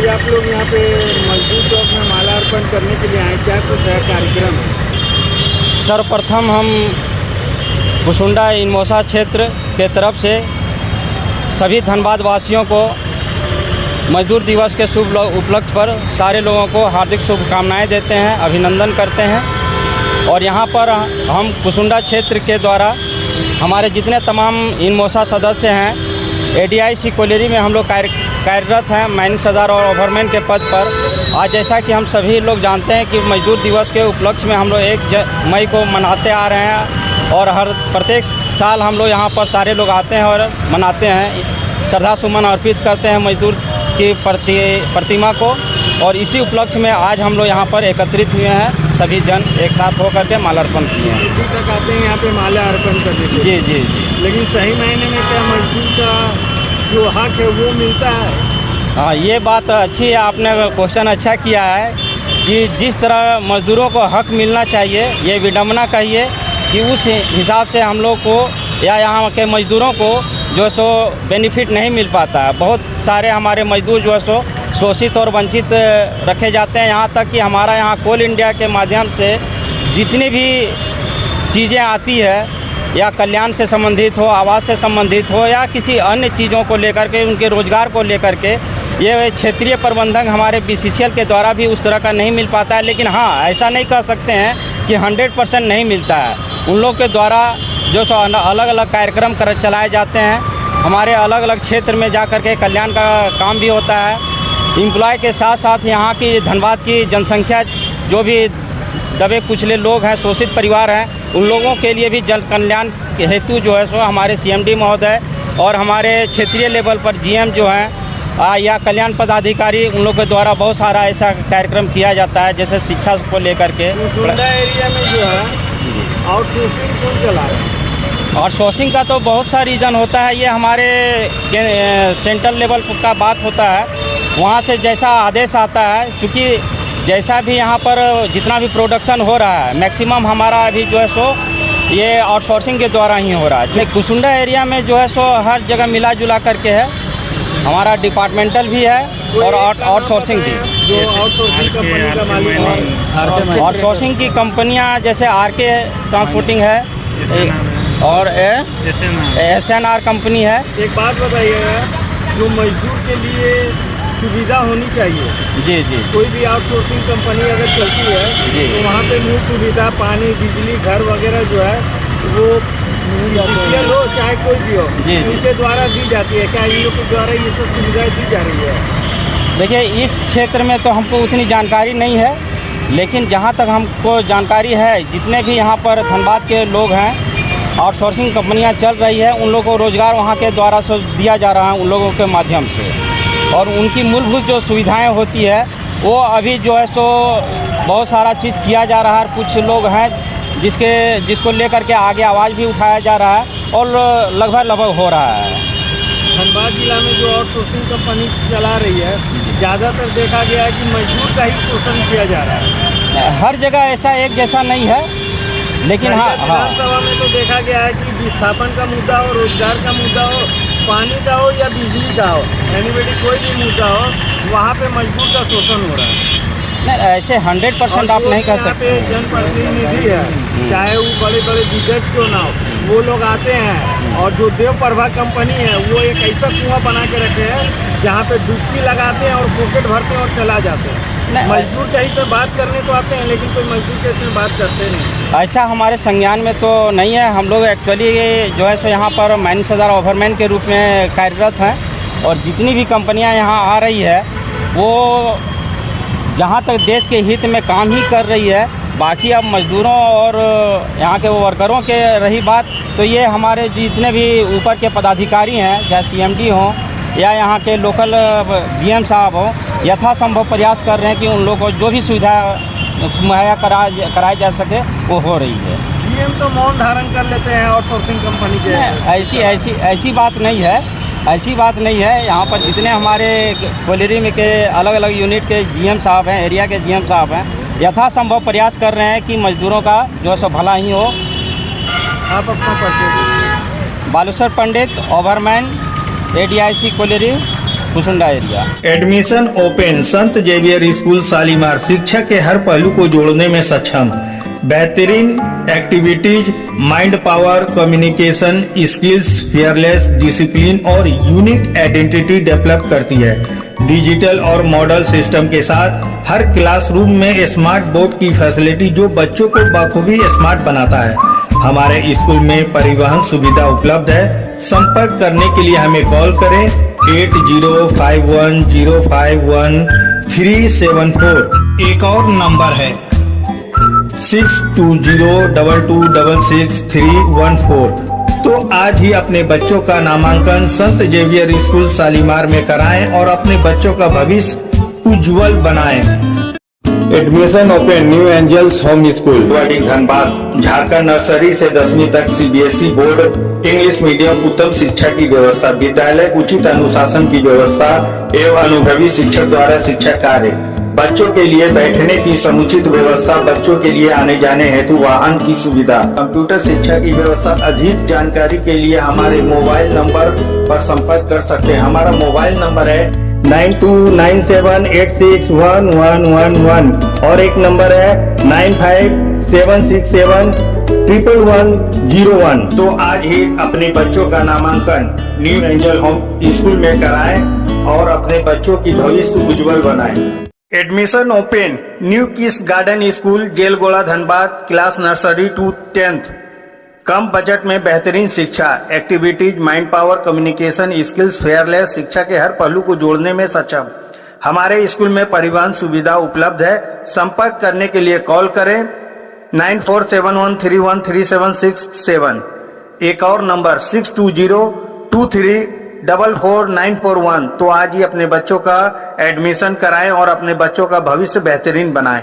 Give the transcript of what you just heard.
आज आप लोग यहाँ पे मजदूर चौक में माल्यार्पण करने के लिए आए, क्या कुछ है कार्यक्रम है? सर्वप्रथम हम कुसुंडा इनमोसा क्षेत्र के तरफ से सभी धनबाद वासियों को मजदूर दिवस के शुभ उपलक्ष्य पर सारे लोगों को हार्दिक शुभकामनाएं देते हैं, अभिनंदन करते हैं। और यहाँ पर हम कुसुंडा क्षेत्र के द्वारा हमारे जितने तमाम इनमोसा सदस्य हैं, ADIC कोयलेरी में हम लोग कार्यरत हैं माइनिंग सरदार और ओवरमैन के पद पर। आज जैसा कि हम सभी लोग जानते हैं कि मजदूर दिवस के उपलक्ष्य में हम लोग 1 मई को मनाते आ रहे हैं और प्रत्येक साल हम लोग यहाँ पर सारे लोग आते हैं और मनाते हैं, श्रद्धा सुमन अर्पित करते हैं मजदूर की प्रतिमा को। और इसी उपलक्ष्य में आज हम लोग यहाँ पर एकत्रित हुए हैं, सभी जन एक साथ होकर के माल्यार्पण किए हैं। इसी तक आते हैं यहाँ पे माल्यार्पण करने के लिए? जी जी जी। लेकिन सही मायने में क्या मजदूर का जो हक है वो मिलता है? हाँ, ये बात अच्छी है, आपने क्वेश्चन अच्छा किया है कि जिस तरह मज़दूरों को हक मिलना चाहिए, ये विडम्बना कहिए कि उस हिसाब से हम लोग को या यहाँ के मज़दूरों को जो सो बेनिफिट नहीं मिल पाता है। बहुत सारे हमारे मज़दूर जो है सो शोषित और वंचित रखे जाते हैं। यहाँ तक कि हमारा यहाँ कोल इंडिया के माध्यम से जितनी भी चीज़ें आती है, या कल्याण से संबंधित हो, आवास से संबंधित हो, या किसी अन्य चीज़ों को लेकर के, उनके रोज़गार को लेकर के, ये क्षेत्रीय प्रबंधक हमारे BCCL के द्वारा भी उस तरह का नहीं मिल पाता है। लेकिन हाँ, ऐसा नहीं कह सकते हैं कि 100% नहीं मिलता है। उन लोग के द्वारा जो सो अलग अलग कार्यक्रम चलाए जाते हैं, हमारे अलग अलग क्षेत्र में जा कर के कल्याण का काम भी होता है। एम्प्लॉय के साथ साथ यहाँ की धनबाद की जनसंख्या जो भी दबे कुचले लोग हैं, शोषित परिवार हैं, उन लोगों के लिए भी जन कल्याण के हेतु जो है सो हमारे CMD महोदय और हमारे क्षेत्रीय लेवल पर GM जो हैं या कल्याण पदाधिकारी, उन लोगों के द्वारा बहुत सारा ऐसा कार्यक्रम किया जाता है, जैसे शिक्षा को लेकर के। कुसुंडा एरिया में जो है आउटसोर्सिंग कौन चला रहा है? और सोर्सिंग का तो बहुत सा रीज़न होता है, ये हमारे सेंट्रल लेवल का बात होता है, वहाँ से जैसा आदेश आता है। क्योंकि जैसा भी यहाँ पर जितना भी प्रोडक्शन हो रहा है, मैक्सिमम हमारा अभी जो है सो ये आउटसोर्सिंग के द्वारा ही हो रहा है। कुसुंडा एरिया में जो है सो हर जगह मिला जुला करके है, हमारा डिपार्टमेंटल भी है और आउटसोर्सिंग भी। जो आउटसोर्सिंग कंपनी का मालिक है, आउटसोर्सिंग की कंपनियाँ जैसे RK ट्रांसपोर्टिंग है और SNR कंपनी है। एक बात बताइएगा, जो मजदूर के लिए सुविधा होनी चाहिए, जी जी, कोई भी आउटसोर्सिंग कंपनी अगर चलती है तो वहाँ पे मूल सुविधा पानी, बिजली, घर वगैरह जो है वो BCCL हो चाहे कोई भी हो, उनके द्वारा दी जाती है। क्या इन लोग के द्वारा ये सब सुविधाएं दी जा रही है? देखिए, इस क्षेत्र में तो हमको उतनी जानकारी नहीं है, लेकिन जहाँ तक हमको जानकारी है, जितने भी यहाँ पर धनबाद के लोग हैं, आउटसोर्सिंग कंपनियाँ चल रही है, उन लोगों को रोज़गार वहाँ के द्वारा से दिया जा रहा है, उन लोगों के माध्यम से। और उनकी मूलभूत जो सुविधाएं होती है वो अभी जो है सो बहुत सारा चीज़ किया जा रहा है। कुछ लोग हैं जिसको लेकर के आगे आवाज़ भी उठाया जा रहा है और लगभग हो रहा है। धनबाद जिला में जो आउटसोर्सिंग कंपनी चला रही है, ज़्यादातर देखा गया है कि मजदूर का ही शोषण किया जा रहा है। हर जगह ऐसा एक जैसा नहीं है, लेकिन हाँ, विधानसभा में तो देखा गया है कि विस्थापन का मुद्दा हो, रोजगार का मुद्दा हो, पानी का हो या बिजली का हो, एनीबडी कोई भी मुद्दा हो, वहाँ पे मजदूर का शोषण हो रहा है। नहीं, ऐसे 100% आप नहीं कह सकते। जनप्रतिनिधि है, चाहे वो बड़े बड़े दिग्गज क्यों ना हो, वो लोग आते हैं और जो देव प्रभा कंपनी है वो एक ऐसा कुआं बना के रखे हैं जहाँ पे डुबकी लगाते हैं और पॉकेट भरते हैं और चला जाते हैं। मजदूर कहीं पे बात करने तो आते हैं, लेकिन कोई मजदूर के इसमें बात करते नहीं। ऐसा हमारे संज्ञान में तो नहीं है। हम लोग एक्चुअली जो है सो यहाँ पर माइनिंग सरदार ओवरमैन के रूप में कार्यरत हैं, और जितनी भी कंपनियाँ यहाँ आ रही है वो जहाँ तक देश के हित में काम ही कर रही है। बाकी अब मज़दूरों और यहाँ के वर्करों के रही बात, तो ये हमारे जितने भी ऊपर के पदाधिकारी हैं, चाहे CMD हों या यहाँ के लोकल GM साहब हों, यथासंभव प्रयास कर रहे हैं कि उन लोगों को जो भी सुविधा मुहैया कराई जा सके वो हो रही है। GM तो मौन धारण कर लेते हैं आउटसोर्सिंग कंपनी के। ऐसी बात नहीं है, ऐसी बात नहीं है। यहाँ पर जितने हमारे कोयलेरी में के अलग अलग यूनिट के GM साहब हैं, एरिया के GM साहब हैं, यथासंभव प्रयास कर रहे हैं कि मजदूरों का जो है सो भला ही हो। आप अपना परिचय? Baleshwar Pandit, overman, ADIC colliery. Kusunda area. Admission open Sant Xavier school Shalimar शिक्षा के हर पहलू को जोड़ने में सक्षम। बेहतरीन activities, mind power, communication skills, fearless discipline और यूनिक आइडेंटिटी डेवलप करती है। डिजिटल और मॉडल सिस्टम के साथ हर क्लासरूम में स्मार्ट बोर्ड की फैसिलिटी जो बच्चों को बखूबी स्मार्ट बनाता है। हमारे स्कूल में परिवहन सुविधा उपलब्ध है। संपर्क करने के लिए हमें कॉल करें 8051051374। एक और नंबर है 6202266314। तो आज ही अपने बच्चों का नामांकन संत जेवियर स्कूल शालीमार में कराएं और अपने बच्चों का भविष्य उज्जवल बनाएं। Admission open new angels home school Wading Dhanbad. Jharkhand nursery से 10वीं तक सीबीएसई बोर्ड, इंग्लिश मीडियम, उत्तम शिक्षा की व्यवस्था, विद्यालय, उचित अनुशासन की व्यवस्था एवं अनुभवी शिक्षक द्वारा शिक्षा कार्य। बच्चों के लिए बैठने की समुचित व्यवस्था, बच्चों के लिए आने जाने हेतु वाहन की सुविधा, कंप्यूटर शिक्षा की व्यवस्था। अधिक जानकारी के लिए हमारे मोबाइल नंबर पर संपर्क कर सकते हैं। हमारा मोबाइल नंबर है 9297861111 और एक नंबर है 9576711101। तो आज ही अपने बच्चों का नामांकन न्यू एंजल होम स्कूल में कराएं और अपने बच्चों की भविष्य उज्जवल बनाएं। Admission open new kids garden school Jelgora Dhanbad, class nursery to 10th। कम बजट में बेहतरीन शिक्षा, activities, mind power, communication skills, fearless शिक्षा के हर पहलू को जोड़ने में सक्षम। हमारे स्कूल में परिवहन सुविधा उपलब्ध है। संपर्क करने के लिए कॉल करें 9471313767। एक और नंबर 6202344941। तो आज ही अपने बच्चों का एडमिशन कराएं और अपने बच्चों का भविष्य बेहतरीन बनाएं।